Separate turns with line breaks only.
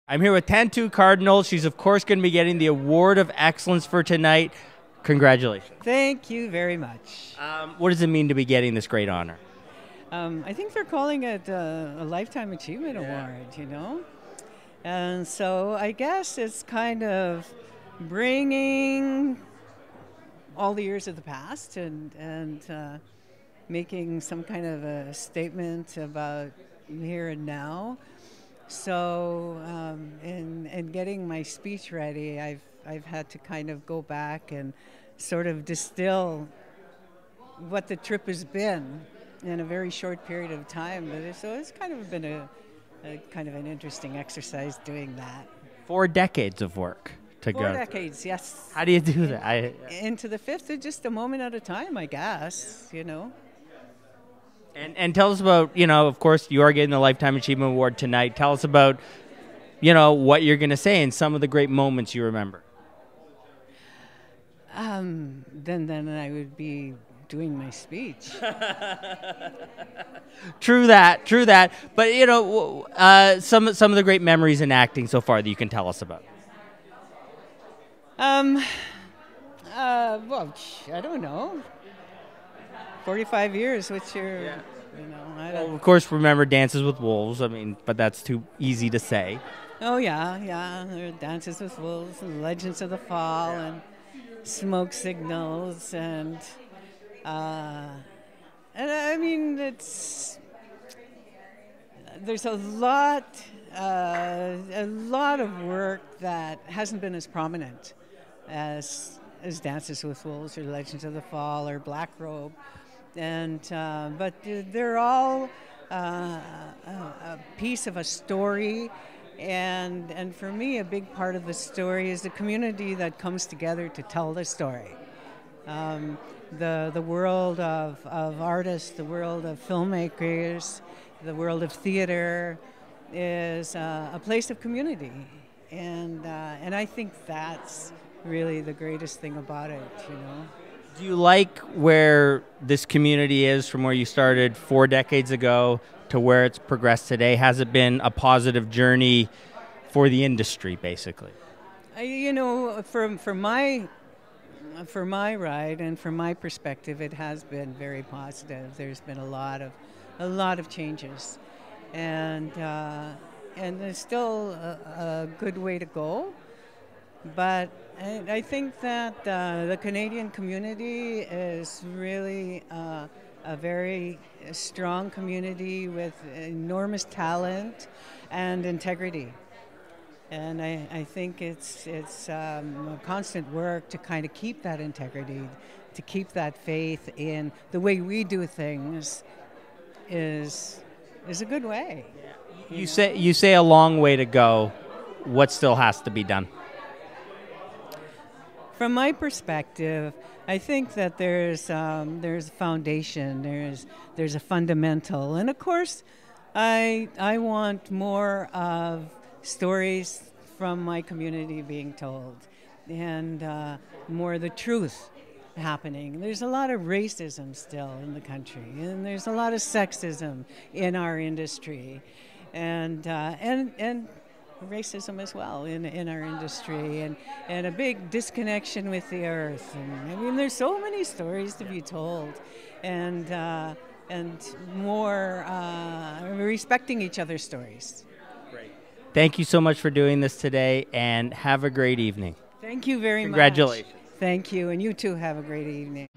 I'm here with Tantoo Cardinal. She's, of course, going to be getting the Award of Excellence for tonight. Congratulations.
Thank you very much.
What does it mean to be getting this great honor?
I think they're calling it a Lifetime Achievement Award, you know? And so I guess it's kind of bringing all the years of the past and making some kind of a statement about here and now. So in getting my speech ready, I've had to kind of go back and sort of distill what the trip has been in a very short period of time. So it's kind of been a kind of an interesting exercise doing that.
4 decades of work to go.
4 decades, yes.
How do you do that?
Into the fifth, just a moment at a time, I guess, you know.
And tell us about, of course, you are getting the Lifetime Achievement Award tonight. Tell us about, what you're going to say and some of the great moments you remember.
Then I would be doing my speech.
True that. But, some of the great memories in acting so far that you can tell us about.
Well, I don't know. 45 years, what's your, I don't...
Well, of course, remember Dances with Wolves. But that's too easy to say.
Oh, yeah. There are Dances with Wolves and Legends of the Fall and Smoke Signals and there's a lot of work that hasn't been as prominent as Dances with Wolves or Legends of the Fall or Black Robe. But they're all a piece of a story, and for me, a big part of the story is the community that comes together to tell the story. The world of artists, the world of filmmakers, the world of theater is a place of community, and I think that's really the greatest thing about it,
Do you like where this community is from where you started 4 decades ago to where it's progressed today? Has it been a positive journey for the industry, basically?
For my ride and from my perspective, it has been very positive. There's been a lot of changes, and there's still a good way to go. But I think that the Canadian community is really a very strong community with enormous talent and integrity. And I think it's a constant work to kind of keep that integrity, to keep that faith in the way we do things is a good way.
You say a long way to go. What still has to be done?
From my perspective, I think that there's a foundation, there's a fundamental, and of course, I want more of stories from my community being told, and more of the truth happening. There's a lot of racism still in the country, and there's a lot of sexism in our industry, and racism as well in our industry, and a big disconnection with the earth. And there's so many stories to be told, and more respecting each other's stories.
Great. Thank you so much for doing this today, and have a great evening.
Thank you very much.
Congratulations.
Thank you, and you too have a great evening.